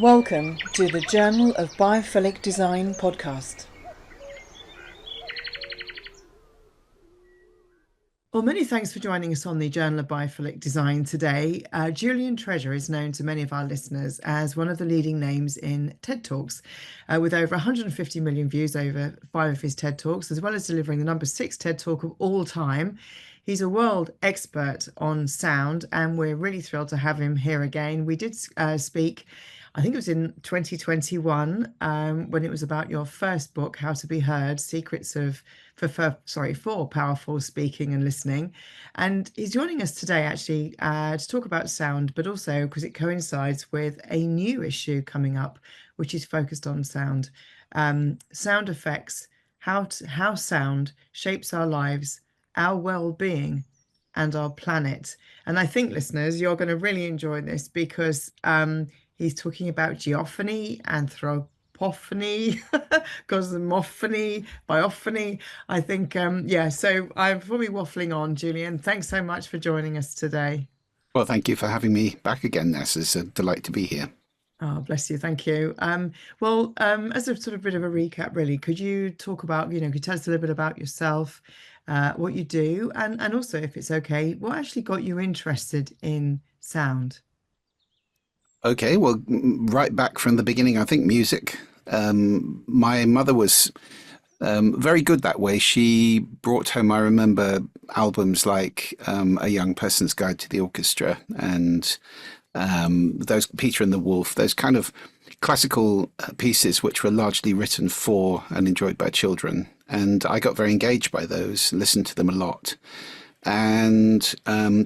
Welcome to the Journal of Biophilic Design podcast. Well, many thanks for joining us on the Journal of Biophilic Design today. Julian Treasure is known to many of our listeners as one of the leading names in TED Talks, with over 150 million views over 5 of his TED Talks, as well as delivering the number 6 TED Talk of all time. He's a world expert on sound, and we're really thrilled to have him here again. We did speak, I think it was in 2021, when it was about your first book, How to Be Heard, Secrets of for powerful speaking and listening. And he's joining us today actually to talk about sound, but also because it coincides with a new issue coming up, which is focused on sound. Sound effects, how sound shapes our lives, our well-being, and our planet. And I think, listeners, you're going to really enjoy this because he's talking about geophony, anthropophony, cosmophony, biophony. I think, so I'm probably waffling on, Julian. Thanks so much for joining us today. Well, thank you for having me back again, Ness. It's a delight to be here. Oh, bless you. Thank you. As a sort of bit of a recap, really, could you talk about, could you tell us a little bit about yourself, what you do, and also, if it's okay, what actually got you interested in sound? Okay, well, right back from the beginning, I think music. My mother was very good that way. She brought home, I remember, albums like A Young Person's Guide to the Orchestra and those Peter and the Wolf, those kind of classical pieces which were largely written for and enjoyed by children. And I got very engaged by those, listened to them a lot. And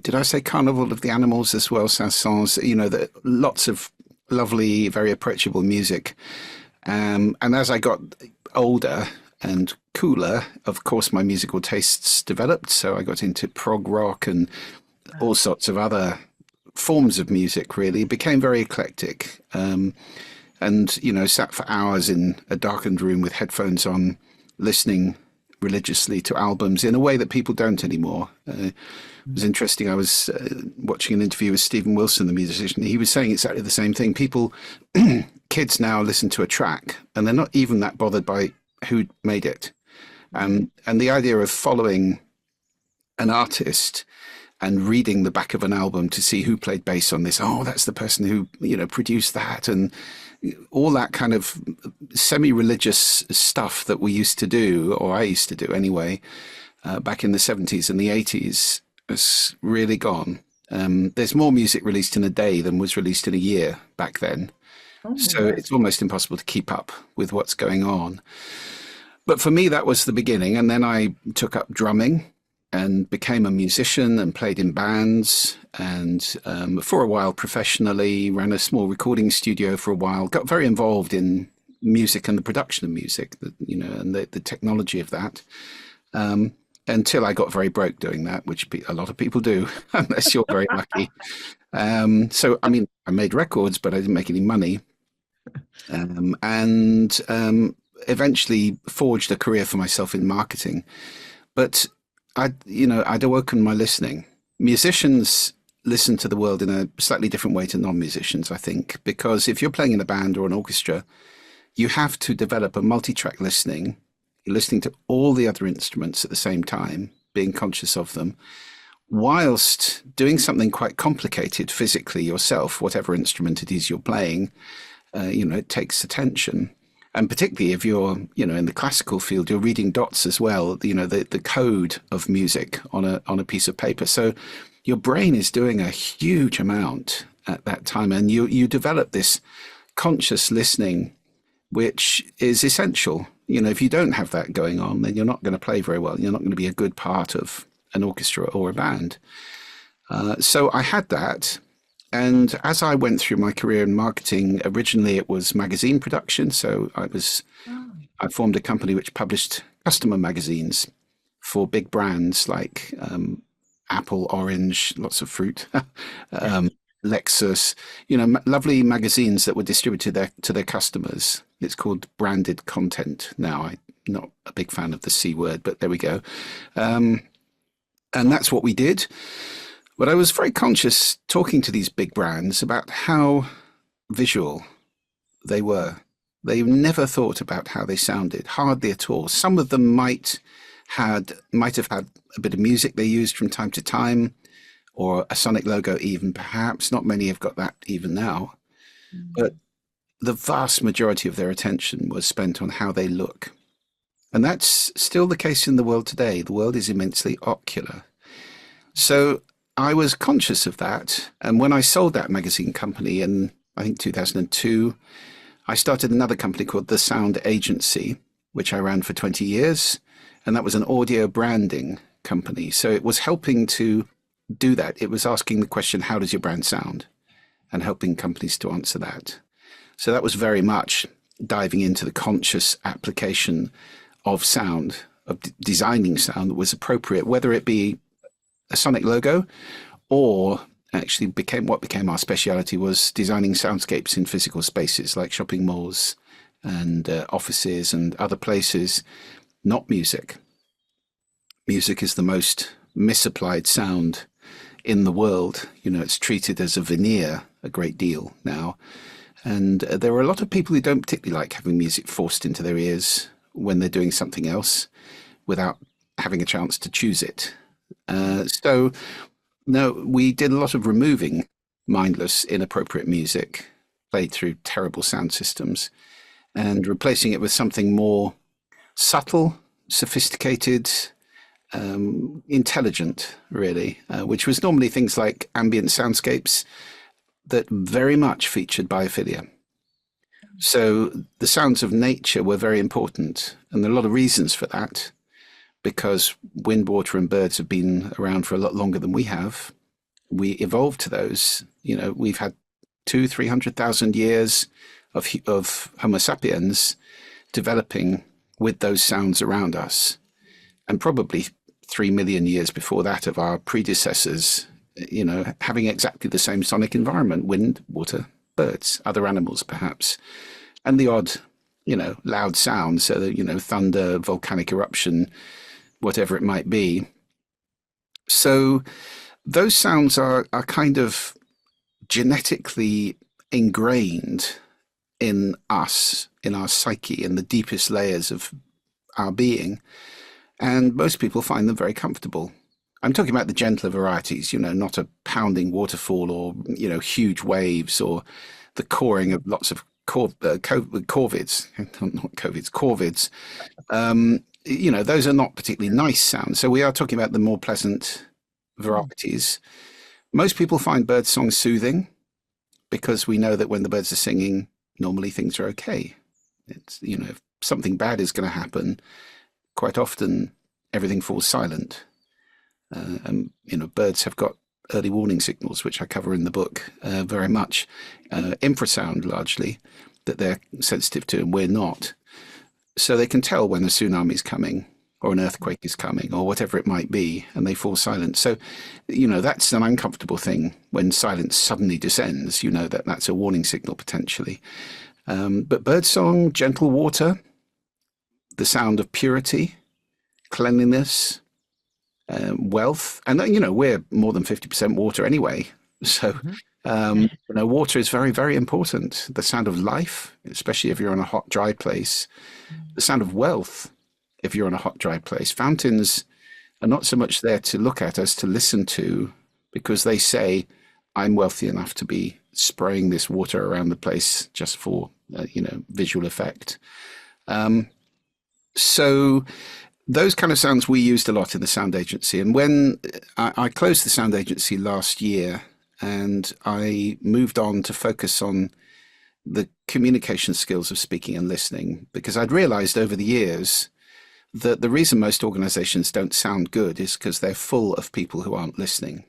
did I say Carnival of the Animals as well? Saint-Saëns, lots of lovely, very approachable music. And as I got older and cooler, of course, my musical tastes developed. So I got into prog rock and all sorts of other forms of music, really. It became very eclectic. Sat for hours in a darkened room with headphones on, listening religiously to albums in a way that people don't anymore. It was interesting. I was watching an interview with Stephen Wilson, the musician. He was saying exactly the same thing. Kids now listen to a track and they're not even that bothered by who made it. And the idea of following an artist and reading the back of an album to see who played bass on this. Oh, that's the person who, produced that. And all that kind of semi-religious stuff that we used to do, or I used to do anyway, back in the 70s and the 80s has really gone. There's more music released in a day than was released in a year back then. So it's almost impossible to keep up with what's going on. But for me, that was the beginning. And then I took up drumming and became a musician and played in bands and for a while professionally, ran a small recording studio for a while, got very involved in music and the production of music, and the technology of that, until I got very broke doing that, which a lot of people do, unless you're very lucky. I made records, but I didn't make any money. And eventually forged a career for myself in marketing. But I'd awoken my listening. Musicians listen to the world in a slightly different way to non-musicians, I think, because if you're playing in a band or an orchestra, you have to develop a multi-track listening. You're listening to all the other instruments at the same time, being conscious of them, whilst doing something quite complicated physically yourself, whatever instrument it is you're playing. It takes attention. And particularly if you're, in the classical field, you're reading dots as well, the code of music on a piece of paper. So your brain is doing a huge amount at that time. And you develop this conscious listening, which is essential. If you don't have that going on, then you're not going to play very well. You're not going to be a good part of an orchestra or a band. So I had that. And as I went through my career in marketing, originally it was magazine production. So I formed a company which published customer magazines for big brands like Apple, Orange, lots of fruit, Lexus, lovely magazines that were distributed to their customers. It's called branded content now. I'm not a big fan of the C word, but there we go. And that's what we did. But I was very conscious talking to these big brands about how visual They were. They never thought about how they sounded, hardly at all. Some of them might have had a bit of music they used from time to time, or a sonic logo even, perhaps. Not many have got that even now. But the vast majority of their attention was spent on how they look. And that's still the case in the world today. The world is immensely ocular. So I was conscious of that. And when I sold that magazine company in, I think, 2002, I started another company called The Sound Agency, which I ran for 20 years. And that was an audio branding company. So it was helping to do that. It was asking the question, how does your brand sound? And helping companies to answer that. So that was very much diving into the conscious application of sound, of designing sound that was appropriate, whether it be a sonic logo or actually what became our speciality was designing soundscapes in physical spaces like shopping malls and offices and other places, not music. Music is the most misapplied sound in the world. You know, it's treated as a veneer a great deal now. And there are a lot of people who don't particularly like having music forced into their ears when they're doing something else without having a chance to choose it. So, no, we did a lot of removing mindless, inappropriate music played through terrible sound systems and replacing it with something more subtle, sophisticated, intelligent, really, which was normally things like ambient soundscapes that very much featured biophilia. So the sounds of nature were very important, and there are a lot of reasons for that, because wind, water, and birds have been around for a lot longer than we have. We evolved to those. You know, we've had 200,000-300,000 years of Homo sapiens developing with those sounds around us, and probably 3 million years before that of our predecessors, you know, having exactly the same sonic environment: wind, water, birds, other animals perhaps, and the odd, you know, loud sound, so that, you know, thunder, volcanic eruption, whatever it might be. So those sounds are kind of genetically ingrained in us, in our psyche, in the deepest layers of our being, and most people find them very comfortable. I'm talking about the gentler varieties, you know, not a pounding waterfall or, you know, huge waves or the cawing of lots of corvids, not covids, corvids. You know, those are not particularly nice sounds. So we are talking about the more pleasant varieties. Most people find birdsong soothing because we know that when the birds are singing, normally things are okay. It's, you know, if something bad is going to happen, quite often everything falls silent. And, you know, birds have got early warning signals, which I cover in the book very much, infrasound largely, that they're sensitive to and we're not. So they can tell when a tsunami is coming or an earthquake is coming or whatever it might be, and they fall silent. So, you know, that's an uncomfortable thing when silence suddenly descends. You know that that's a warning signal potentially. But birdsong, gentle water, the sound of purity, cleanliness, wealth, and you know, we're more than 50% water anyway. So, you know, water is very, very important. The sound of life, especially if you're in a hot, dry place. The sound of wealth, if you're in a hot, dry place. Fountains are not so much there to look at as to listen to, because they say, I'm wealthy enough to be spraying this water around the place just for, you know, visual effect. So those kind of sounds we used a lot in the sound agency. And when I closed the sound agency last year and I moved on to focus on the communication skills of speaking and listening, because I'd realized over the years that the reason most organizations don't sound good is because they're full of people who aren't listening.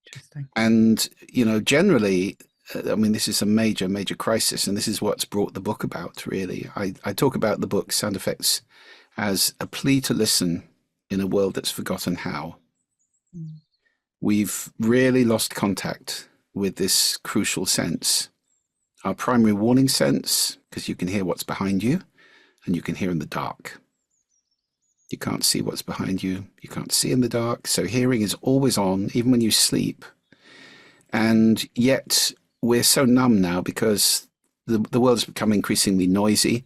Interesting. And, you know, generally, I mean, this is a major, major crisis, and this is what's brought the book about, really. I talk about the book Sound Effects as a plea to listen in a world that's forgotten how. We've really lost contact with this crucial sense, our primary warning sense, because you can hear what's behind you and you can hear in the dark. You can't see what's behind you. You can't see in the dark. So hearing is always on, even when you sleep. And yet we're so numb now because the world has become increasingly noisy,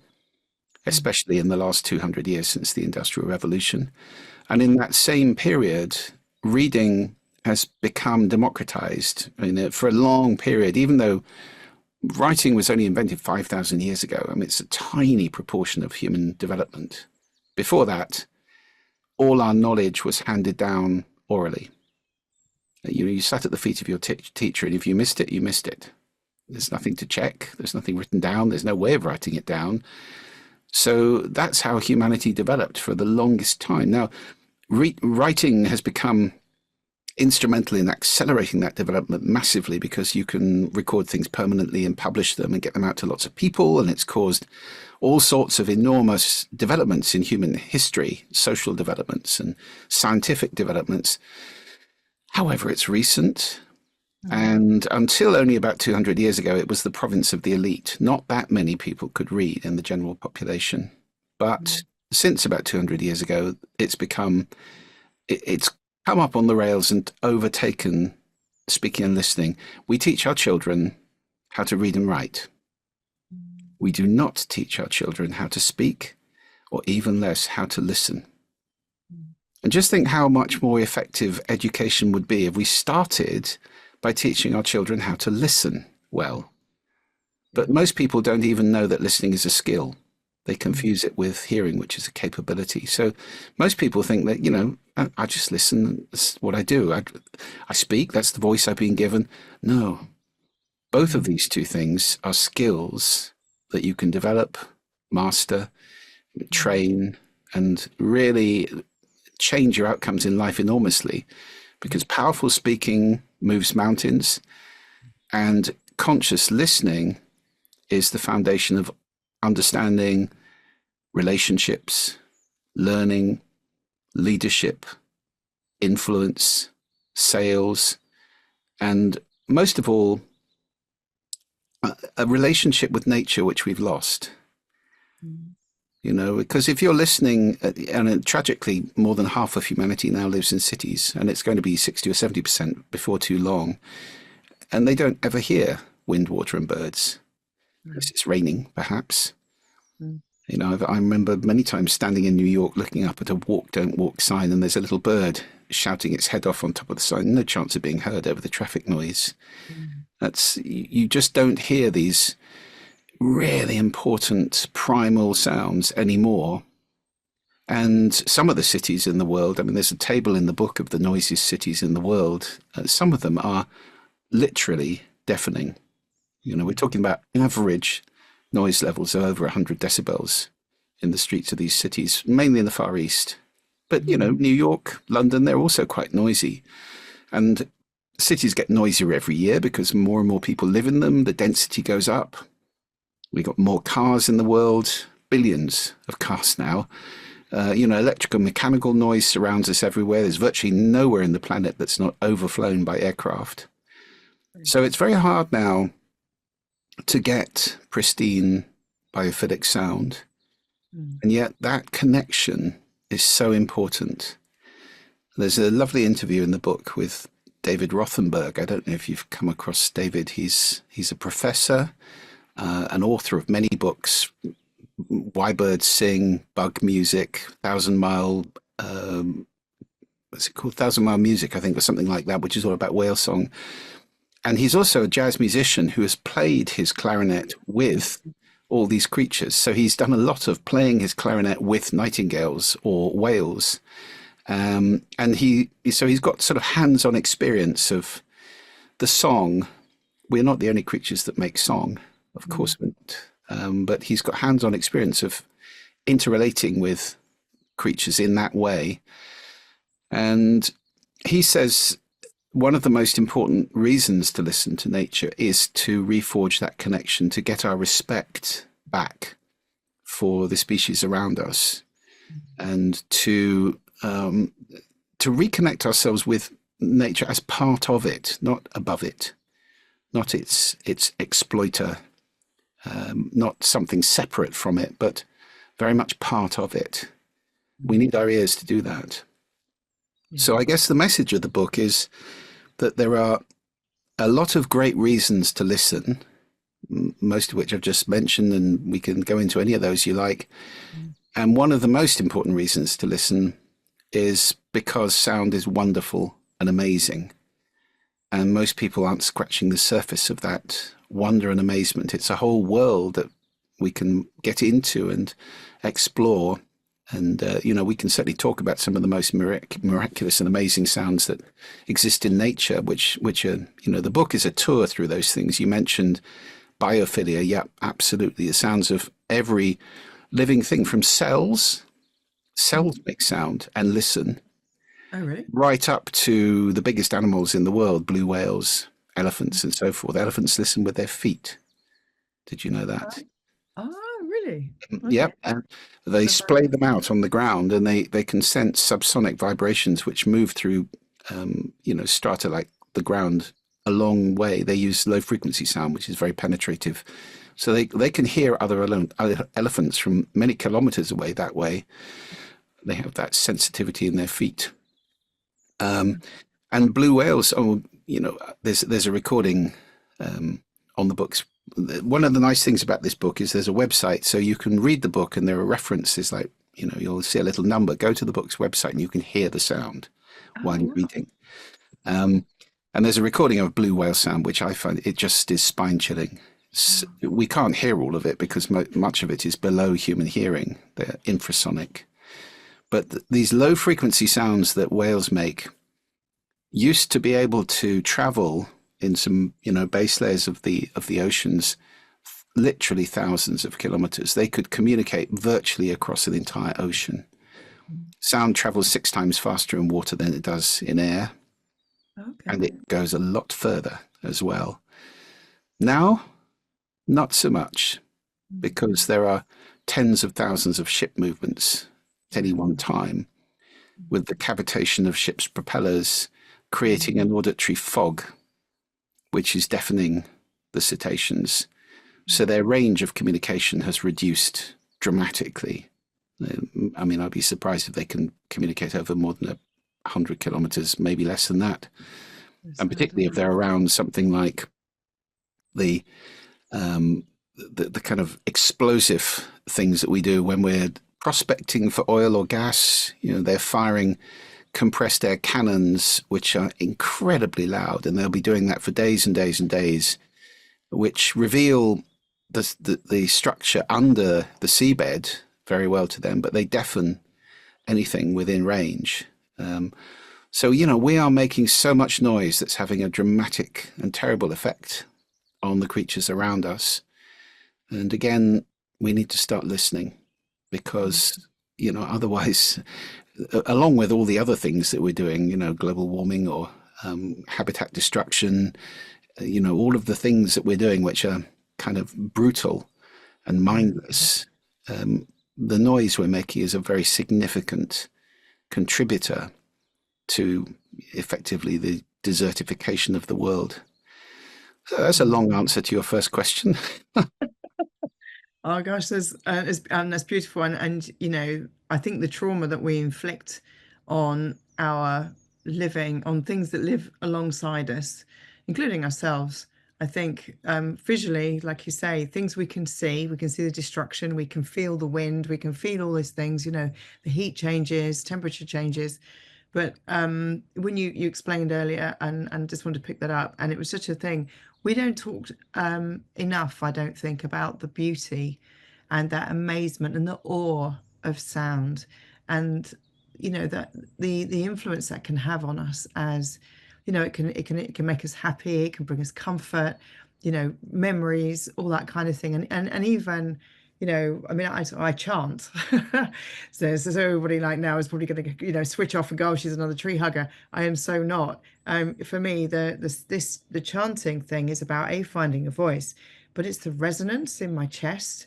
especially in the last 200 years since the Industrial Revolution. And in that same period, reading has become democratized. I mean, for a long period, even though writing was only invented 5,000 years ago, I mean, it's a tiny proportion of human development. Before that, all our knowledge was handed down orally. You sat at the feet of your teacher, and if you missed it, you missed it. There's nothing to check. There's nothing written down. There's no way of writing it down. So that's how humanity developed for the longest time. Now, writing has become instrumental in accelerating that development massively, because you can record things permanently and publish them and get them out to lots of people. And it's caused all sorts of enormous developments in human history, social developments and scientific developments. However, it's recent. And until only about 200 years ago, it was the province of the elite. Not that many people could read in the general population. But since about 200 years ago, it's come up on the rails and overtaken speaking and listening. We teach our children how to read and write. We do not teach our children how to speak, or even less how to listen. And just think how much more effective education would be if we started by teaching our children how to listen well. But most people don't even know that listening is a skill. They confuse it with hearing, which is a capability. So most people think that, I just listen. That's what I do. I speak. That's the voice I've been given. No. Both of these two things are skills that you can develop, master, train, and really change your outcomes in life enormously, because powerful speaking moves mountains, and conscious listening is the foundation of understanding, relationships, learning, leadership, influence, sales, and most of all, a relationship with nature, which we've lost. Because if you're listening, and tragically, more than half of humanity now lives in cities, and it's going to be 60 or 70% before too long, and they don't ever hear wind, water, and birds. Unless it's raining, perhaps. I remember many times standing in New York looking up at a walk, don't walk sign, and there's a little bird shouting its head off on top of the sign. No chance of being heard over the traffic noise. You just don't hear these really important primal sounds anymore. And some of the cities in the world, there's a table in the book of the noisiest cities in the world. Some of them are literally deafening. We're talking about average noise levels of over 100 decibels in the streets of these cities, mainly in the Far East. But, New York, London, they're also quite noisy. And cities get noisier every year because more and more people live in them. The density goes up. We've got more cars in the world, billions of cars now. Electrical, mechanical noise surrounds us everywhere. There's virtually nowhere in the planet that's not overflown by aircraft. So it's very hard now to get pristine biophilic sound. And yet that connection is so important. There's a lovely interview in the book with David Rothenberg. I don't know if you've come across David. He's a professor, an author of many books, Why Birds Sing, Bug Music, Thousand Mile, what's it called? Thousand Mile Music, I think, or something like that, which is all about whale song. And he's also a jazz musician who has played his clarinet with all these creatures. So he's done a lot of playing his clarinet with nightingales or whales. And he's got sort of hands-on experience of the song. We're not the only creatures that make song, of course, but he's got hands-on experience of interrelating with creatures in that way. And he says one of the most important reasons to listen to nature is to reforge that connection, to get our respect back for the species around us, and to reconnect ourselves with nature as part of it, not above it, not its exploiter, not something separate from it, but very much part of it. We need our ears to do that. So I guess the message of the book is that there are a lot of great reasons to listen, most of which I've just mentioned, and we can go into any of those you like. Mm. And one of the most important reasons to listen is because sound is wonderful and amazing. And most people aren't scratching the surface of that wonder and amazement. It's a whole world that we can get into and explore. And, we can certainly talk about some of the most miraculous and amazing sounds that exist in nature, which are, the book is a tour through those things. You mentioned biophilia. Yeah, absolutely. The sounds of every living thing from cells. Mm. Cells make sound and listen, Oh, really? right up to the biggest animals in the world, blue whales, elephants, and so forth. Elephants listen with their feet. Did you know that? Oh, really? Yep. Okay. And they That's very splay them out on the ground, and they can sense subsonic vibrations which move through, strata like the ground a long way. They use low frequency sound, which is very penetrative. So they can hear other elephants from many kilometers away that way. They have that sensitivity in their feet. And blue whales, there's a recording on the books. One of the nice things about this book is there's a website, so you can read the book and there are references like, you'll see a little number, go to the book's website and you can hear the sound while Oh, you're wow. reading. And there's a recording of blue whale sound, which I find it just is spine chilling. We can't hear all of it because much of it is below human hearing. They're infrasonic. But these low frequency sounds that whales make used to be able to travel in some, base layers of the oceans, literally thousands of kilometers. They could communicate virtually across an entire ocean. Sound travels 6 times faster in water than it does in air, and Okay. it goes a lot further as well. Now, not so much, because there are tens of thousands of ship movements at any one time, with the cavitation of ships' propellers creating an auditory fog, which is deafening the cetaceans. So their range of communication has reduced dramatically. I mean, I'd be surprised if they can communicate over more than 100 kilometers, maybe less than that. And particularly if they're around something like the kind of explosive things that we do when we're prospecting for oil or gas. They're firing compressed air cannons, which are incredibly loud, and they'll be doing that for days and days and days, which reveal the structure under the seabed very well to them, but they deafen anything within range. So, we are making so much noise that's having a dramatic and terrible effect on the creatures around us. And again, we need to start listening because, otherwise, along with all the other things that we're doing, global warming or habitat destruction, all of the things that we're doing, which are kind of brutal and mindless, the noise we're making is a very significant contributor to effectively the desertification of the world. So that's a long answer to your first question. Oh gosh, that's beautiful, and I think the trauma that we inflict on our living, on things that live alongside us, including ourselves. I think visually, like you say, things we can see the destruction, we can feel the wind, we can feel all those things. The heat changes, temperature changes. But when you explained earlier, and just wanted to pick that up, and it was such a thing. We don't talk enough, I don't think, about the beauty and that amazement and the awe of sound, and that the influence that can have on us, as it can make us happy, it can bring us comfort, memories, all that kind of thing, and even I mean, I chant. So everybody like now is probably going to, switch off and go, oh, she's another tree hugger. I am so not. For me, the chanting thing is about finding a voice, but it's the resonance in my chest,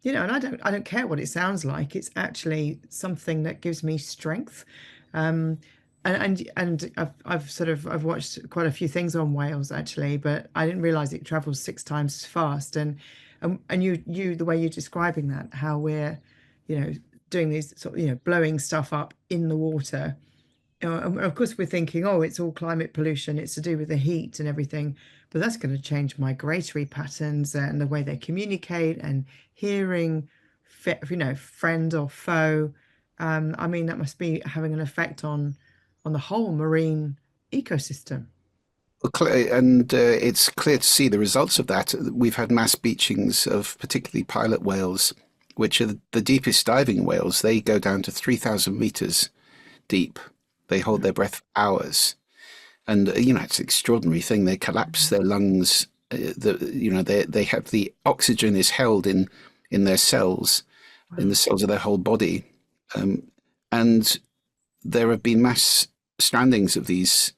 and I don't care what it sounds like. It's actually something that gives me strength. And I've watched quite a few things on whales actually, but I didn't realize it travels 6 times as fast. And you the way you're describing that, how we're, you know, doing these sort of, blowing stuff up in the water. And of course we're thinking, oh, it's all climate pollution, it's to do with the heat and everything. but that's going to change migratory patterns and the way they communicate and hearing, friend or foe. I mean, that must be having an effect on the whole marine ecosystem. And it's clear to see the results of that. We've had mass beachings of particularly pilot whales, which are the deepest diving whales. They go down to 3,000 meters deep. They hold their breath for hours. And, it's an extraordinary thing. They collapse their lungs. They have the oxygen is held in their cells, in the cells of their whole body. And there have been mass strandings of these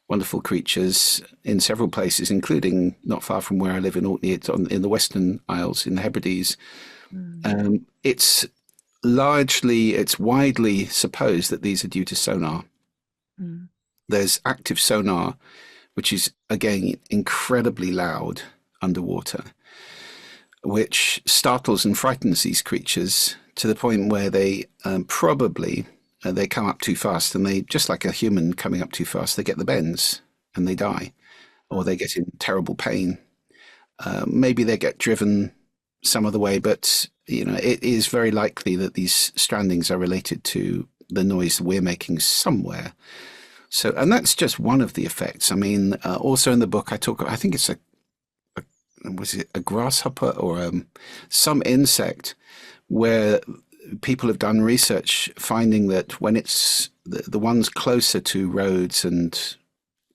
wonderful creatures in several places, including not far from where I live in Orkney, in the Western Isles, in the Hebrides. It's widely supposed that these are due to sonar. There's active sonar, which is, again, incredibly loud underwater, which startles and frightens these creatures to the point where they they come up too fast, and they, just like a human coming up too fast, they get the bends and they die, or they get in terrible pain. Maybe they get driven some other way, but it is very likely that these strandings are related to the noise we're making somewhere. So, and that's just one of the effects. I mean, also in the book, I think it's was it a grasshopper or some insect, where people have done research finding that when it's the ones closer to roads and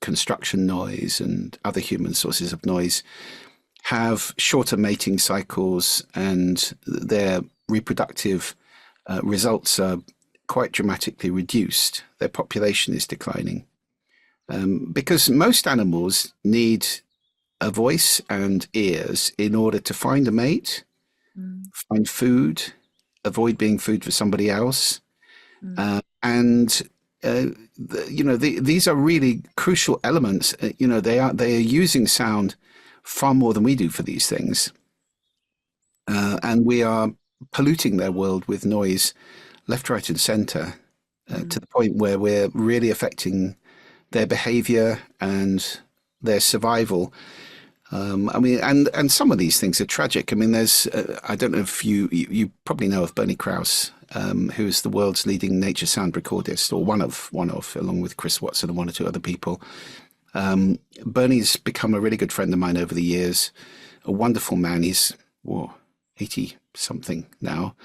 construction noise and other human sources of noise have shorter mating cycles, and their reproductive results are quite dramatically reduced. Their population is declining, because most animals need a voice and ears in order to find a mate, find food, avoid being food for somebody else. These are really crucial elements. They are using sound far more than we do for these things. And we are polluting their world with noise left, right, and center, to the point where we're really affecting their behavior and their survival. And some of these things are tragic. I mean, there's, I don't know if you probably know of Bernie Krause, who is the world's leading nature sound recordist, or one of, along with Chris Watson and one or two other people. Bernie's become a really good friend of mine over the years, a wonderful man. He's 80 something now.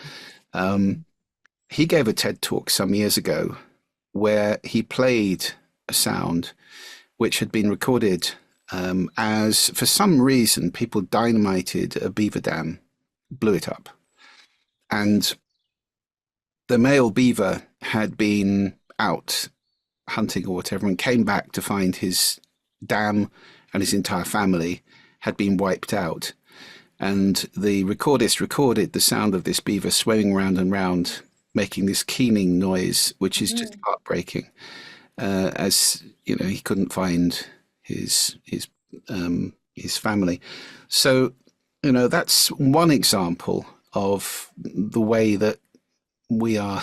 He gave a TED talk some years ago where he played a sound which had been recorded as, for some reason, people dynamited a beaver dam, blew it up. And the male beaver had been out hunting or whatever and came back to find his dam and his entire family had been wiped out. And the recordist recorded the sound of this beaver swimming round and round, making this keening noise, which is just heartbreaking. As he couldn't find his family. So, that's one example of the way that we are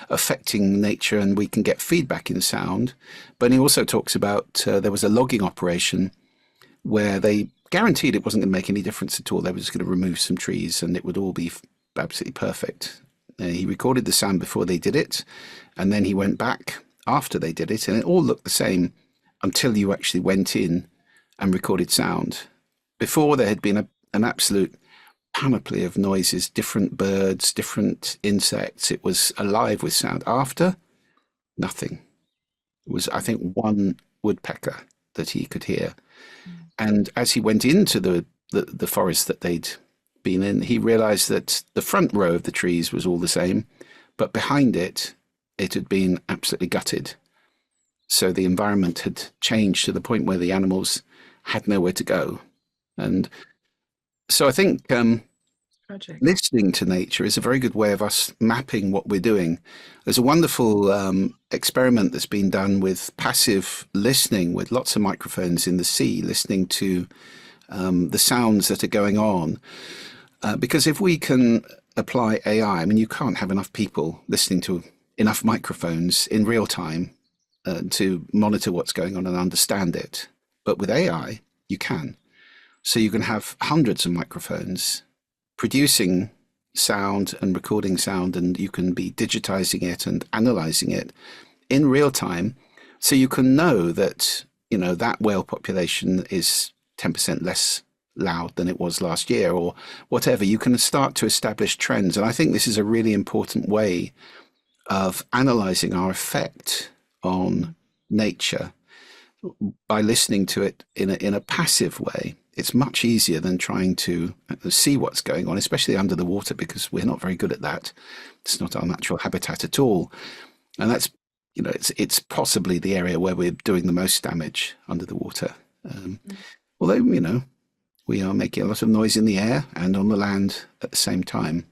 affecting nature, and we can get feedback in sound. But he also talks about there was a logging operation where they guaranteed it wasn't going to make any difference at all. They were just going to remove some trees and it would all be absolutely perfect. He recorded the sound before they did it, and then he went back after they did it, and it all looked the same until you actually went in and recorded sound. Before, there had been an absolute panoply of noises, different birds, different insects. It was alive with sound. After, nothing. It was, I think, one woodpecker that he could hear. And as he went into the forest that they'd been in, he realized that the front row of the trees was all the same, but behind it, it had been absolutely gutted. So the environment had changed to the point where the animals had nowhere to go. And so I think listening to nature is a very good way of us mapping what we're doing. There's a wonderful experiment that's been done with passive listening, with lots of microphones in the sea, listening to the sounds that are going on. Because if we can apply AI, I mean, you can't have enough people listening to enough microphones in real time to monitor what's going on and understand it. But with AI, you can. So you can have hundreds of microphones producing sound and recording sound, and you can be digitizing it and analyzing it in real time. So you can know that, that whale population is 10% less loud than it was last year, or whatever. You can start to establish trends. And I think this is a really important way of analyzing our effect on nature by listening to it in a passive way. It's much easier than trying to see what's going on, especially under the water, because we're not very good at that. It's not our natural habitat at all. And that's, it's possibly the area where we're doing the most damage under the water. Although, we are making a lot of noise in the air and on the land at the same time.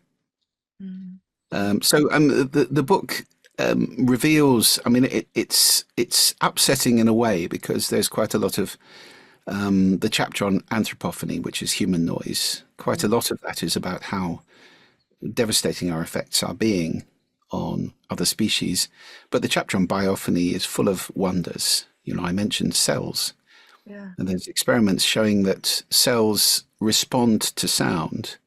The book reveals, it's upsetting in a way, because there's quite a lot of the chapter on anthropophony, which is human noise. Quite a lot of that is about how devastating our effects are being on other species. But the chapter on biophony is full of wonders. I mentioned cells. Yeah. And there's experiments showing that cells respond to sound.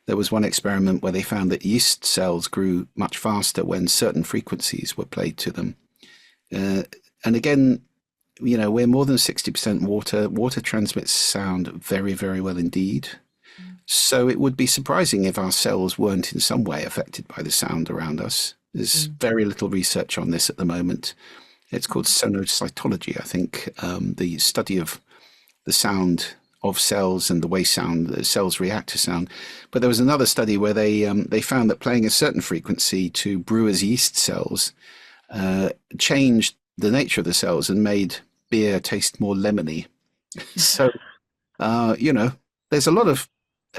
There was one experiment where they found that yeast cells grew much faster when certain frequencies were played to them. And again, we're more than 60% water. Water transmits sound very, very well indeed. So it would be surprising if our cells weren't in some way affected by the sound around us. There's very little research on this at the moment. It's called sonocytology, I think, the study of the sound of cells and the way the cells react to sound. But there was another study where they found that playing a certain frequency to brewers' yeast cells changed the nature of the cells and made beer taste more lemony. So, there's a lot of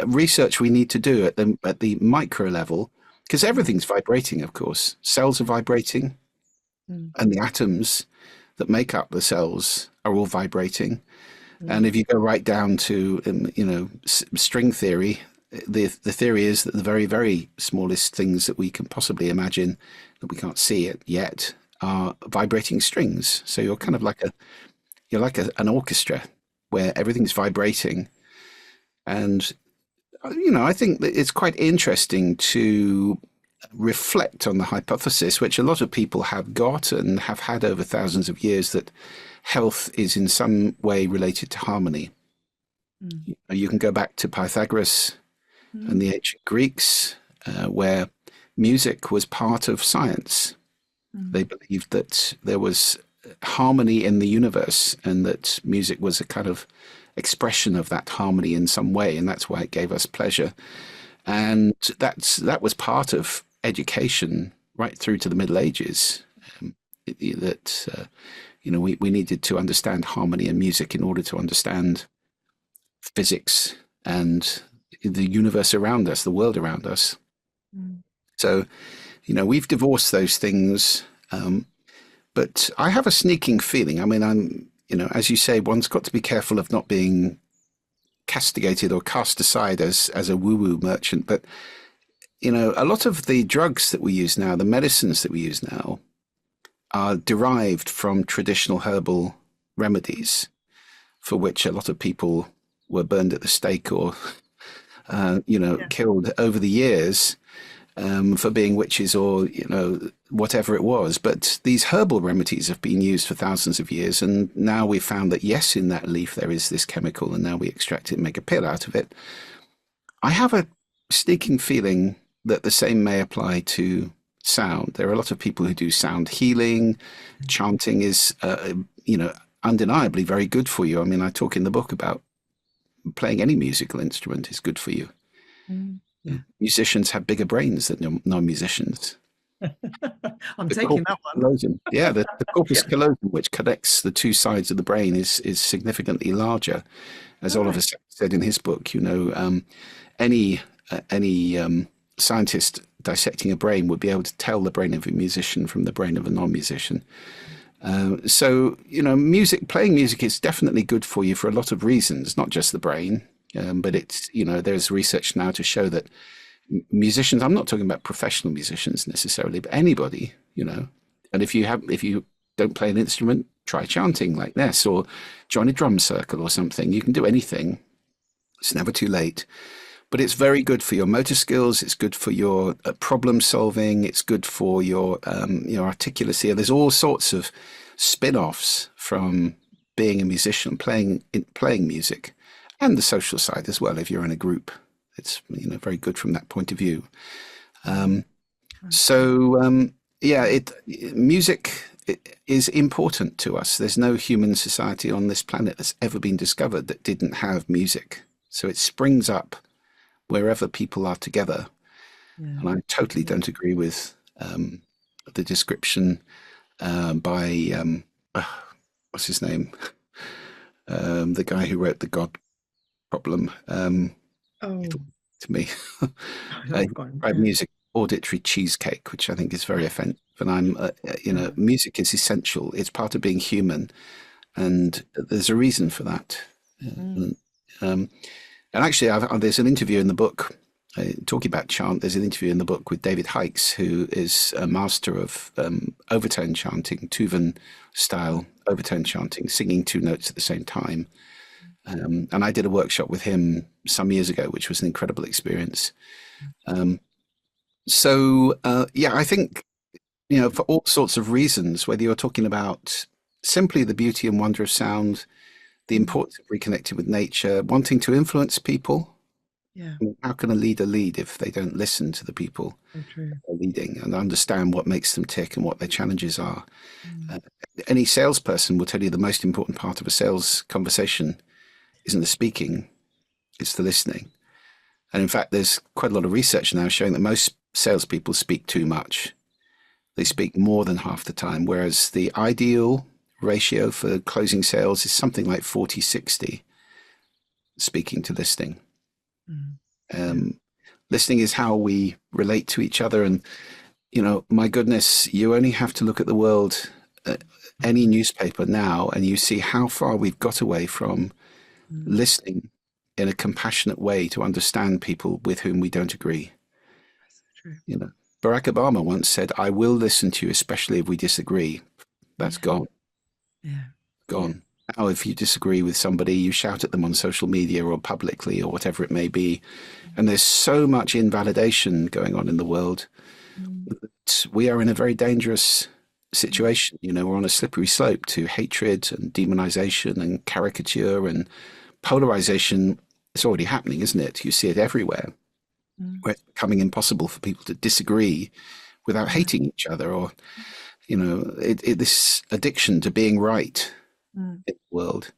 research we need to do at the micro level, because everything's vibrating, of course. Cells are vibrating. And the atoms that make up the cells are all vibrating. And if you go right down to, string theory, the theory is that the very, very smallest things that we can possibly imagine that we can't see it yet are vibrating strings. So you're kind of like an orchestra where everything's vibrating. And, I think that it's quite interesting to reflect on the hypothesis, which a lot of people have got and have had over thousands of years, that health is in some way related to harmony. You can go back to Pythagoras and the ancient Greeks, where music was part of science. They believed that there was harmony in the universe, and that music was a kind of expression of that harmony in some way, and that's why it gave us pleasure. And that was part of education right through to the Middle Ages, we needed to understand harmony and music in order to understand physics and the universe around us, the world around us. So, we've divorced those things, but I have a sneaking feeling. I'm, as you say, one's got to be careful of not being castigated or cast aside as a woo-woo merchant. But, a lot of the drugs that we use now, the medicines that we use now, are derived from traditional herbal remedies, for which a lot of people were burned at the stake or, killed over the years for being witches or, whatever it was. But these herbal remedies have been used for thousands of years. And now we've found that, yes, in that leaf there is this chemical, and now we extract it and make a pill out of it. I have a sneaking feeling that the same may apply to sound. There are a lot of people who do sound healing. Chanting is, undeniably very good for you. I talk in the book about playing any musical instrument is good for you. Yeah. Musicians have bigger brains than non-musicians. I'm taking that one. Callosum. Yeah, the corpus callosum, which connects the two sides of the brain, is significantly larger. As Oliver said in his book, any scientist dissecting a brain would be able to tell the brain of a musician from the brain of a non-musician. So, playing music is definitely good for you for a lot of reasons, not just the brain. But it's, there's research now to show that musicians, I'm not talking about professional musicians necessarily, but anybody, and if you don't play an instrument, try chanting like this, or join a drum circle or something. You can do anything. It's never too late. But it's very good for your motor skills. It's good for your problem solving. It's good for your articulacy. There's all sorts of spin-offs from being a musician, playing music, and the social side as well. If you're in a group, it's very good from that point of view. Yeah, music is important to us. There's no human society on this planet that's ever been discovered that didn't have music. So it springs up wherever people are together. Yeah. And I totally don't agree with the description by what's his name? The guy who wrote The God Problem. Oh, To me, I've gone. by music auditory cheesecake, which I think is very offensive. And music is essential. It's part of being human, and there's a reason for that. And actually, there's an interview in the book talking about chant. There's an interview in the book with David Hikes, who is a master of overtone chanting, Tuvan style overtone chanting, singing two notes at the same time. And I did a workshop with him some years ago, which was an incredible experience. I think, for all sorts of reasons, whether you're talking about simply the beauty and wonder of sound, the importance of reconnecting with nature, wanting to influence people. Yeah. How can a leader lead if they don't listen to the people they're leading and understand what makes them tick and what their challenges are? Any salesperson will tell you the most important part of a sales conversation isn't the speaking, it's the listening. And in fact, there's quite a lot of research now showing that most salespeople speak too much. They speak more than half the time, whereas the ideal ratio for closing sales is something like 40-60 speaking to listening. Listening is how we relate to each other. And, my goodness, you only have to look at the world, any newspaper now, and you see how far we've got away from listening in a compassionate way to understand people with whom we don't agree. That's true. Barack Obama once said, "I will listen to you, especially if we disagree." That's gone. Yeah. Gone. Now, if you disagree with somebody, you shout at them on social media or publicly or whatever it may be. And there's so much invalidation going on in the world that we are in a very dangerous situation. We're on a slippery slope to hatred and demonization and caricature and polarization. It's already happening, isn't it? You see it everywhere, where it's becoming impossible for people to disagree without hating each other, or this addiction to being right in the world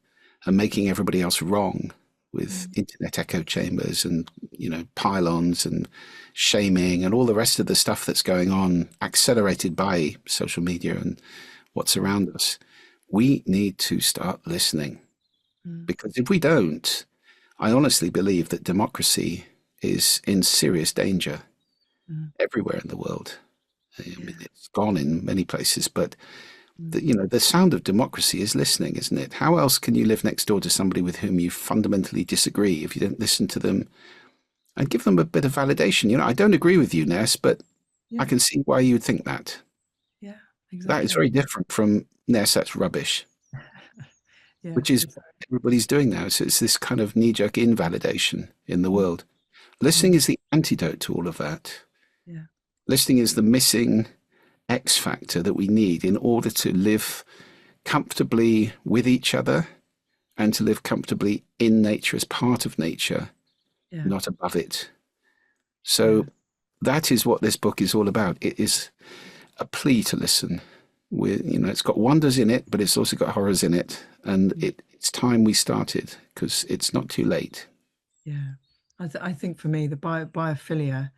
and making everybody else wrong with internet echo chambers and pylons and shaming and all the rest of the stuff that's going on, accelerated by social media and what's around us. We need to start listening, because if we don't, I honestly believe that democracy is in serious danger everywhere in the world. I mean, it's gone in many places, but the sound of democracy is listening, isn't it? How else can you live next door to somebody with whom you fundamentally disagree if you don't listen to them and give them a bit of validation? I don't agree with you, Ness, but I can see why you'd think that. Yeah, exactly. That is very different from Ness, that's rubbish, which is what everybody's doing now. So it's this kind of knee-jerk invalidation in the world. Listening is the antidote to all of that. Yeah. Listening is the missing X factor that we need in order to live comfortably with each other and to live comfortably in nature, as part of nature, not above it. So that is what this book is all about. It is a plea to listen. It's got wonders in it, but it's also got horrors in it. And it's time we started, because it's not too late. Yeah. I think for me, the biophilia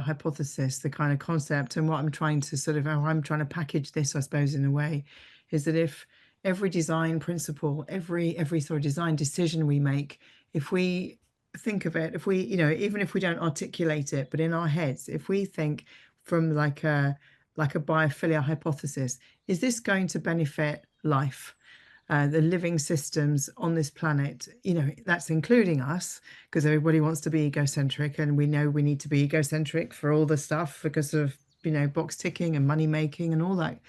hypothesis, the kind of concept, and what I'm trying to how I'm trying to package this, I suppose, in a way, is that if every design principle, every sort of design decision we make, if we think of it, if we, even if we don't articulate it, but in our heads, if we think from like a biophilia hypothesis, is this going to benefit life? The living systems on this planet, that's including us, because everybody wants to be egocentric, and we know we need to be egocentric for all the stuff because of, box ticking and money making and all that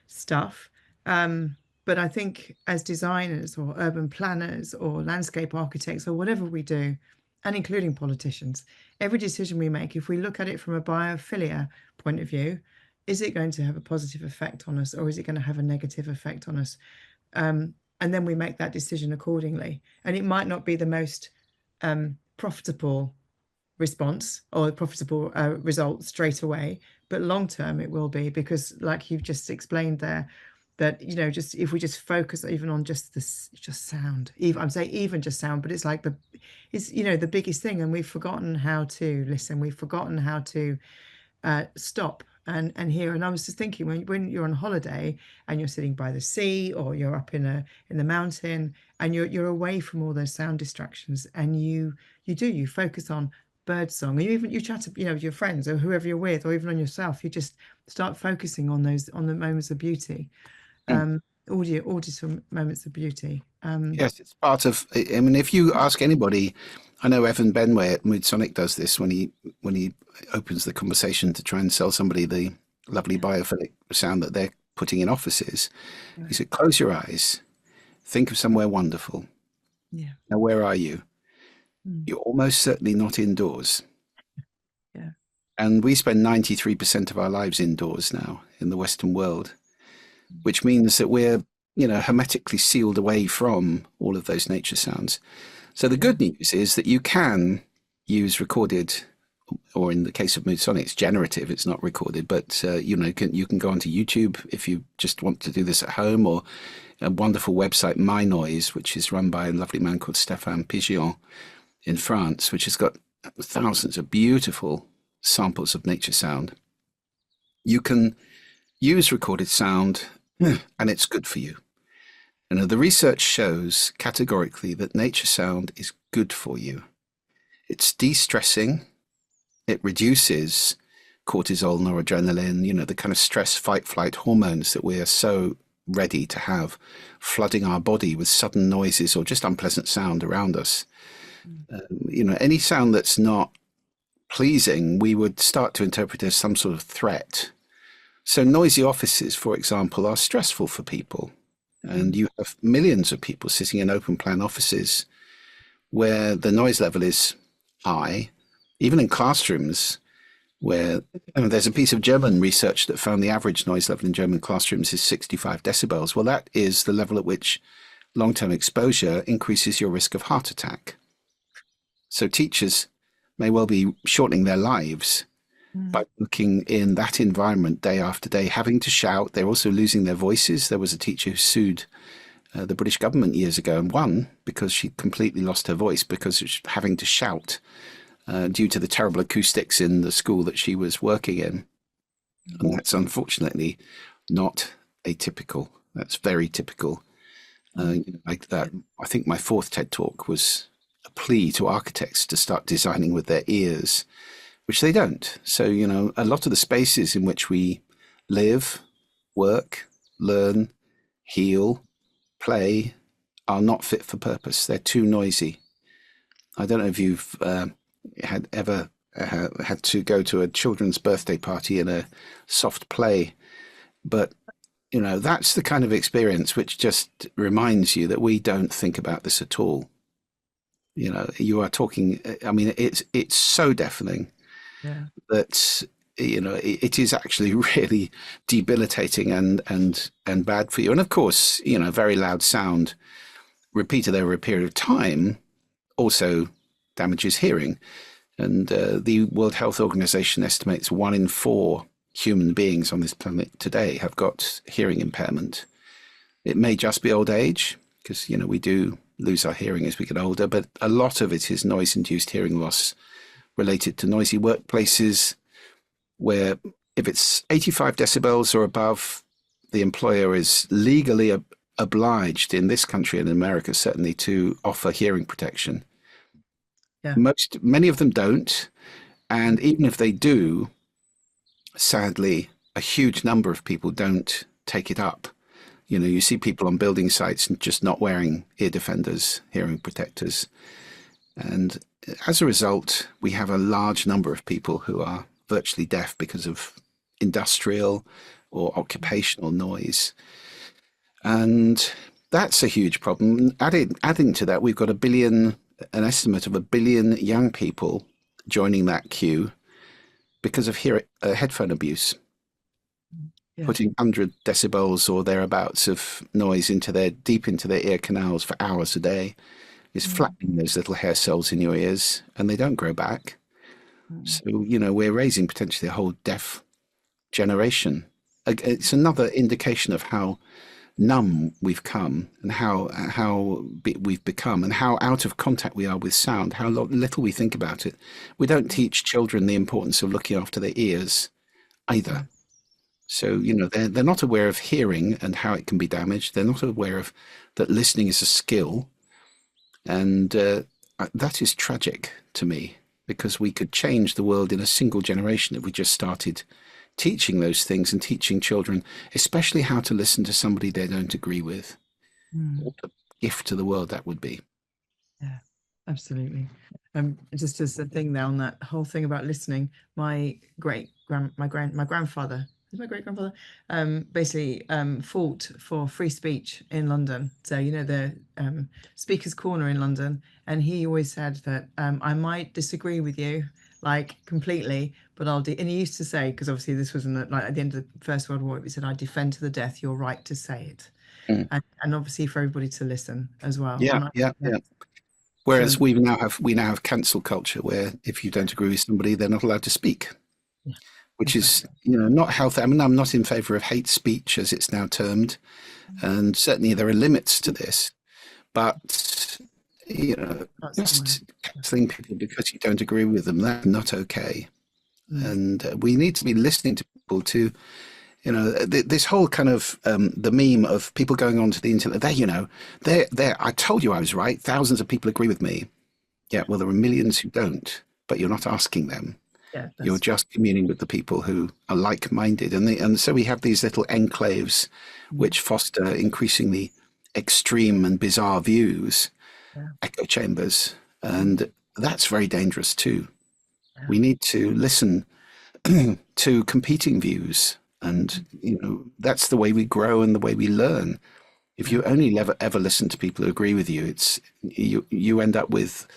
stuff. But I think as designers or urban planners or landscape architects or whatever we do, and including politicians, every decision we make, if we look at it from a biophilia point of view, is it going to have a positive effect on us or is it going to have a negative effect on us? And then we make that decision accordingly. And it might not be the most profitable response or profitable result straight away, but long term it will be, because like you've just explained there, that just if we just focus even on just this, just sound, even I'm saying even just sound, but it's like it's the biggest thing, and we've forgotten how to listen, we've forgotten how to stop and hear. And I was just thinking, when you're on holiday and you're sitting by the sea or you're up in the mountain and you're away from all those sound distractions, and you focus on birdsong, or you chat with your friends or whoever you're with, or even on yourself, you just start focusing on the moments of beauty, Mm. auditive moments of beauty. Yes, it's part of. I mean, if you ask anybody, I know Evan Benway at Mood Sonic does this when he opens the conversation to try and sell somebody the lovely biophilic sound that they're putting in offices. He Right. said, "Close your eyes, think of somewhere wonderful. Yeah. Now, where are you? Mm. You're almost certainly not indoors." Yeah. And we spend 93% of our lives indoors now in the Western world, which means that we're, hermetically sealed away from all of those nature sounds. So the Yeah. good news is that you can use recorded, or in the case of Mood Sonic, it's generative, it's not recorded, but you can go onto YouTube if you just want to do this at home, or a wonderful website, My Noise, which is run by a lovely man called Stéphane Pigeon in France, which has got thousands of beautiful samples of nature sound. You can use recorded sound, and it's good for you. And the research shows categorically that nature sound is good for you. It's de-stressing. It reduces cortisol, noradrenaline, the kind of stress, fight, flight hormones that we are so ready to have flooding our body with sudden noises or just unpleasant sound around us. Any sound that's not pleasing, we would start to interpret as some sort of threat. So noisy offices, for example, are stressful for people. And you have millions of people sitting in open plan offices where the noise level is high, even in classrooms where there's a piece of German research that found the average noise level in German classrooms is 65 decibels. Well, that is the level at which long-term exposure increases your risk of heart attack. So teachers may well be shortening their lives by working in that environment day after day, having to shout. They're also losing their voices. There was a teacher who sued the British government years ago and won because she completely lost her voice because she was having to shout due to the terrible acoustics in the school that she was working in. And that's unfortunately not atypical. That's very typical. Like that, I think my fourth TED Talk was a plea to architects to start designing with their ears, which they don't. So, a lot of the spaces in which we live, work, learn, heal, play are not fit for purpose. They're too noisy. I don't know if you've had ever had to go to a children's birthday party in a soft play, but that's the kind of experience which just reminds you that we don't think about this at all. You are talking, I mean, it's so deafening. Yeah. That it is actually really debilitating and bad for you. And of course, very loud sound repeated over a period of time also damages hearing. And the World Health Organization estimates 1 in 4 human beings on this planet today have got hearing impairment. It may just be old age, because we do lose our hearing as we get older, but a lot of it is noise-induced hearing loss related to noisy workplaces, where if it's 85 decibels or above, the employer is legally obliged in this country and in America certainly to offer hearing protection. Yeah. Many of them don't, and even if they do, sadly, a huge number of people don't take it up. You see people on building sites and just not wearing ear defenders, hearing protectors. And as a result, we have a large number of people who are virtually deaf because of industrial or occupational noise. And that's a huge problem. Adding to that, we've got an estimate of 1 billion young people joining that queue because of headphone abuse, Yeah. putting 100 decibels or thereabouts of noise deep into their ear canals for hours a day is Mm, flattening those little hair cells in your ears, and they don't grow back. mm, So, we're raising potentially a whole deaf generation. It's another indication of how numb we've come, and we've become, and how out of contact we are with sound, how little we think about it. We don't teach children the importance of looking after their ears either. yeah. So, they're not aware of hearing and how it can be damaged. They're not aware of that listening is a skill. And that is tragic to me, because we could change the world in a single generation if we just started teaching those things and teaching children, especially how to listen to somebody they don't agree with. Mm. What a gift to the world that would be. Yeah, absolutely. Just as a thing now on that whole thing about listening, my grandfather, is my great grandfather, basically fought for free speech in London. So the Speaker's Corner in London, and he always said that I might disagree with you like completely, but I'll do. And he used to say, because obviously this was like at the end of the First World War, he said, "I defend to the death your right to say it," Mm. and obviously for everybody to listen as well. Yeah, And I yeah, think yeah. that's Whereas so. we now have cancel culture, where if you don't agree with somebody, they're not allowed to speak, Yeah, which is, exactly. not healthy. I mean, I'm not in favour of hate speech, as it's now termed, and certainly there are limits to this. But That's somewhere. just cancelling people because you don't agree with them, that's not okay. Mm, And we need to be listening to people to, this whole kind of the meme of people going onto the internet. There. I told you I was right. Thousands of people agree with me. Yeah, well, there are millions who don't, but you're not asking them. yeah, You're that's just communing with the people who are like-minded, and so we have these little enclaves mm, which foster increasingly extreme and bizarre views, yeah, echo chambers, mm, and that's very dangerous too. yeah, We need to listen to competing views, and mm, that's the way we grow and the way we learn. If yeah, you only ever listen to people who agree with you, you end up with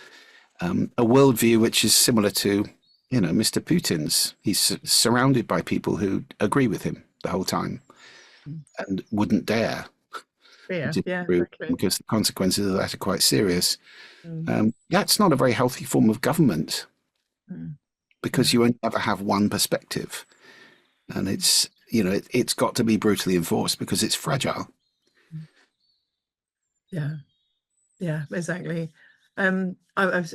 a worldview which is similar to Mr. Putin's. He's surrounded by people who agree with him the whole time mm, and wouldn't dare yeah, yeah, disagree with him, exactly. because the consequences of that are quite serious. Mm, That's not a very healthy form of government, mm, because yeah, you only ever have one perspective, and it's got to be brutally enforced because it's fragile. mm, yeah, yeah, exactly. I was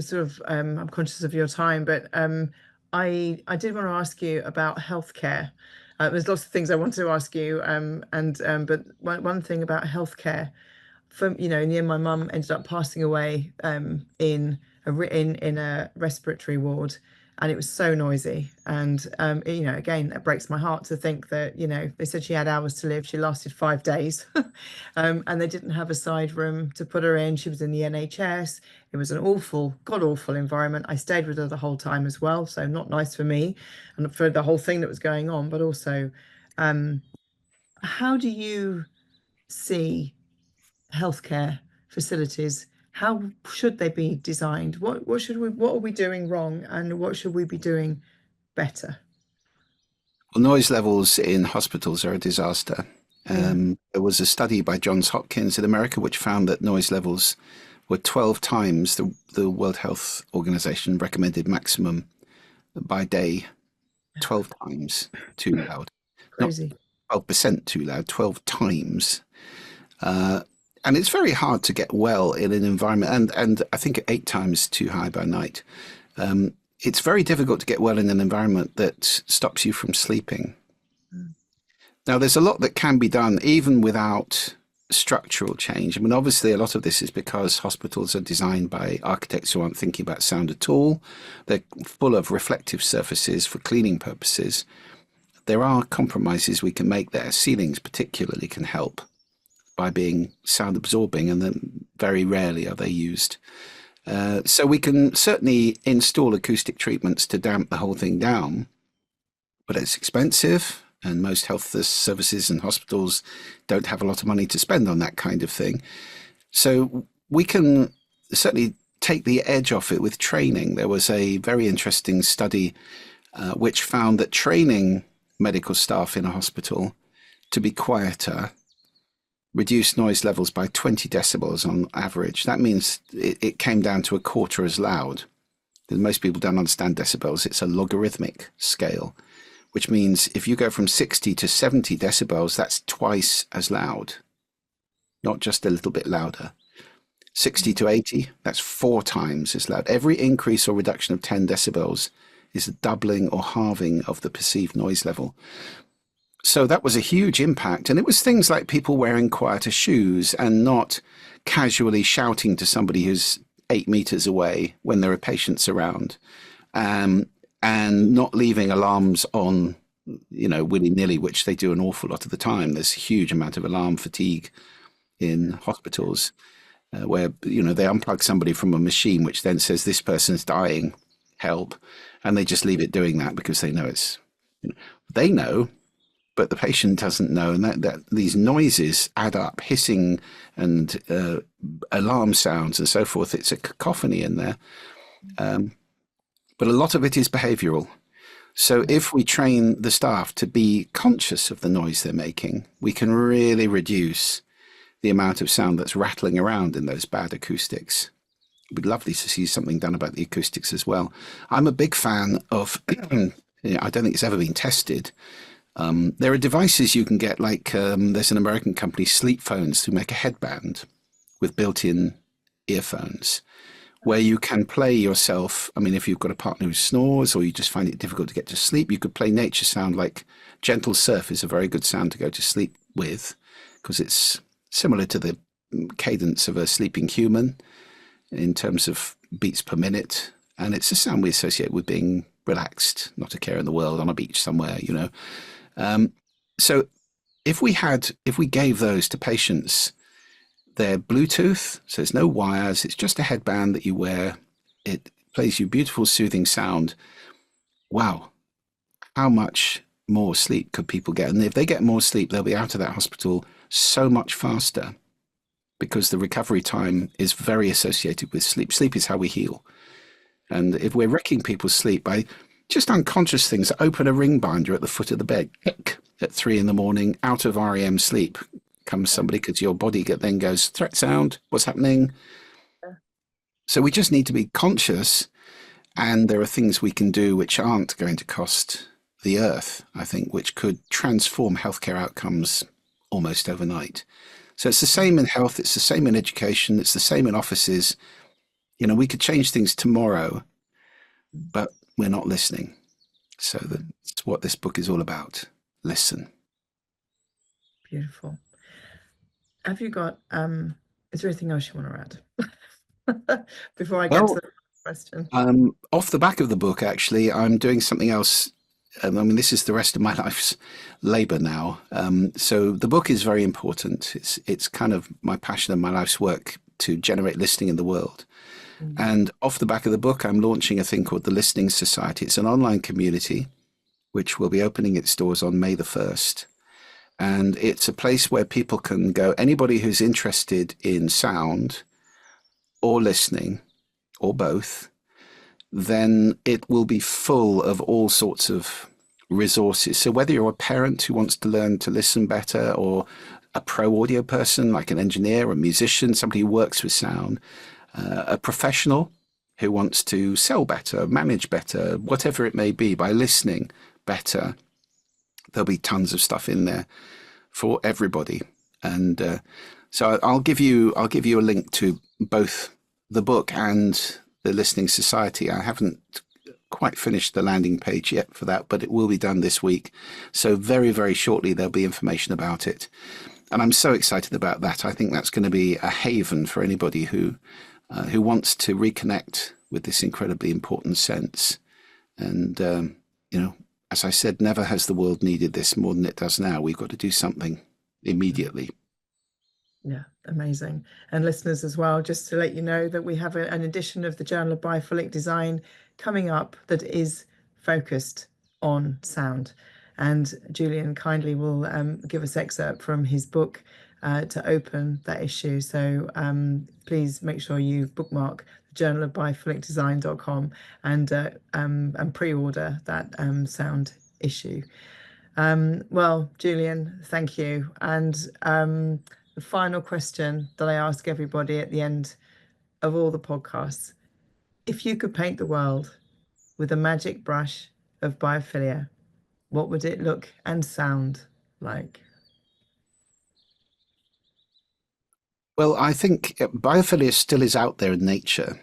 sort of I'm conscious of your time, but I did want to ask you about healthcare. There's lots of things I wanted to ask you, and but one thing about healthcare. From in the end, my mum ended up passing away in a respiratory ward, and it was so noisy. And again, that breaks my heart to think that they said she had hours to live. She lasted 5 days, and they didn't have a side room to put her in. She was in the NHS. It was an awful, god awful environment. I stayed with her the whole time as well, so not nice for me and for the whole thing that was going on. But also, um, how do you see healthcare facilities? How should they be designed? What are we doing wrong, and what should we be doing better? Well, noise levels in hospitals are a disaster. Yeah. There was a study by Johns Hopkins in America which found that noise levels were 12 times the World Health Organization recommended maximum by day, 12 times too loud. Not Crazy. 12% too loud, 12 times. Uh, and it's very hard to get well in an environment, and I think 8 times too high by night. It's very difficult to get well in an environment that stops you from sleeping. Mm, Now, there's a lot that can be done even without structural change. I mean, obviously, a lot of this is because hospitals are designed by architects who aren't thinking about sound at all. They're full of reflective surfaces for cleaning purposes. There are compromises we can make there. Ceilings, particularly, can help by being sound absorbing, and then very rarely are they used. So we can certainly install acoustic treatments to damp the whole thing down, but it's expensive and most health services and hospitals don't have a lot of money to spend on that kind of thing. So we can certainly take the edge off it with training. There was a very interesting study which found that training medical staff in a hospital to be quieter reduced noise levels by 20 decibels on average. That means it came down to a quarter as loud. Most people don't understand decibels. It's a logarithmic scale, which means if you go from 60 to 70 decibels, that's twice as loud, not just a little bit louder. 60 to 80, that's 4 times as loud. Every increase or reduction of 10 decibels is a doubling or halving of the perceived noise level. So that was a huge impact. And it was things like people wearing quieter shoes and not casually shouting to somebody who's 8 meters away when there are patients around, and not leaving alarms on, willy-nilly, which they do an awful lot of the time. There's a huge amount of alarm fatigue in hospitals where, they unplug somebody from a machine, which then says this person's dying, help. And they just leave it doing that because they know they know, but the patient doesn't know. And that these noises add up, hissing and alarm sounds and so forth. It's a cacophony in there. But a lot of it is behavioral. So if we train the staff to be conscious of the noise they're making, we can really reduce the amount of sound that's rattling around in those bad acoustics. It'd be lovely to see something done about the acoustics as well. I'm a big fan of, I don't think it's ever been tested. There are devices you can get, like there's an American company, Sleep Phones, who make a headband with built-in earphones where you can play yourself. I mean, if you've got a partner who snores or you just find it difficult to get to sleep, you could play nature sound. Like gentle surf is a very good sound to go to sleep with because it's similar to the cadence of a sleeping human in terms of beats per minute. And it's a sound we associate with being relaxed, not a care in the world, on a beach somewhere, So if we gave those to patients, they're Bluetooth, so there's no wires, it's just a headband that you wear. It plays you beautiful, soothing sound. Wow, how much more sleep could people get? And if they get more sleep, they'll be out of that hospital so much faster because the recovery time is very associated with sleep. Sleep is how we heal. And if we're wrecking people's sleep by just unconscious things, open a ring binder at the foot of the bed, at 3 a.m, out of REM sleep comes somebody because your body then goes, threat sound, what's happening? So we just need to be conscious, and there are things we can do which aren't going to cost the earth, I think, which could transform healthcare outcomes almost overnight. So it's the same in health, it's the same in education, it's the same in offices. We could change things tomorrow, but we're not listening. So that's what this book is all about. Listen. Beautiful. Have you got, is there anything else you want to add before I get to the question? Off the back of the book, actually, I'm doing something else. This is the rest of my life's labor now. So the book is very important. It's kind of my passion and my life's work to generate listening in the world. Mm-hmm. And off the back of the book, I'm launching a thing called the Listening Society. It's an online community which will be opening its doors on May the 1st. And it's a place where people can go, anybody who's interested in sound or listening or both, then it will be full of all sorts of resources. So whether you're a parent who wants to learn to listen better, or a pro audio person like an engineer, a musician, somebody who works with sound, a professional who wants to sell better, manage better, whatever it may be, by listening better, there'll be tons of stuff in there for everybody. And so I'll give you a link to both the book and the Listening Society. I haven't quite finished the landing page yet for that, but it will be done this week. So very, very shortly, there'll be information about it. And I'm so excited about that. I think that's going to be a haven for anybody who wants to reconnect with this incredibly important sense. And, as I said, never has the world needed this more than it does now. We've got to do something immediately. Yeah, amazing. And listeners as well, just to let you know that we have an edition of the Journal of Biophilic Design coming up that is focused on sound. And Julian kindly will give us excerpt from his book to open that issue. So please make sure you bookmark the Journal of Biophilicdesign.com and pre-order that sound issue. Well, Julian, thank you. And the final question that I ask everybody at the end of all the podcasts: if you could paint the world with a magic brush of biophilia, what would it look and sound like? Well, I think biophilia still is out there in nature,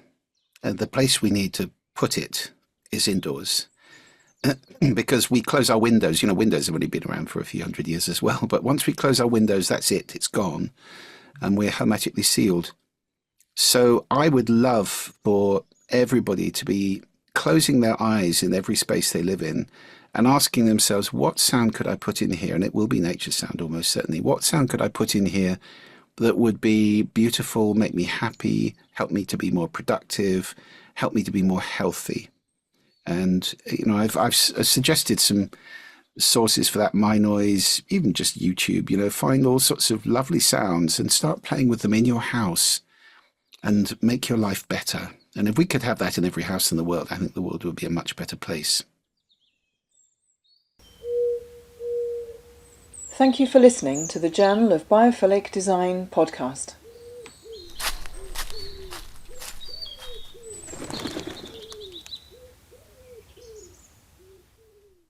and the place we need to put it is indoors. Because we close our windows, windows have only been around for a few hundred years as well, but once we close our windows, that's it, it's gone, and we're hermetically sealed. So I would love for everybody to be closing their eyes in every space they live in and asking themselves, what sound could I put in here? And it will be nature sound, almost certainly. What sound could I put in here that would be beautiful, make me happy, help me to be more productive, help me to be more healthy? And, I've suggested some sources for that, My Noise, even just YouTube, find all sorts of lovely sounds and start playing with them in your house and make your life better. And if we could have that in every house in the world, I think the world would be a much better place. Thank you for listening to the Journal of Biophilic Design podcast.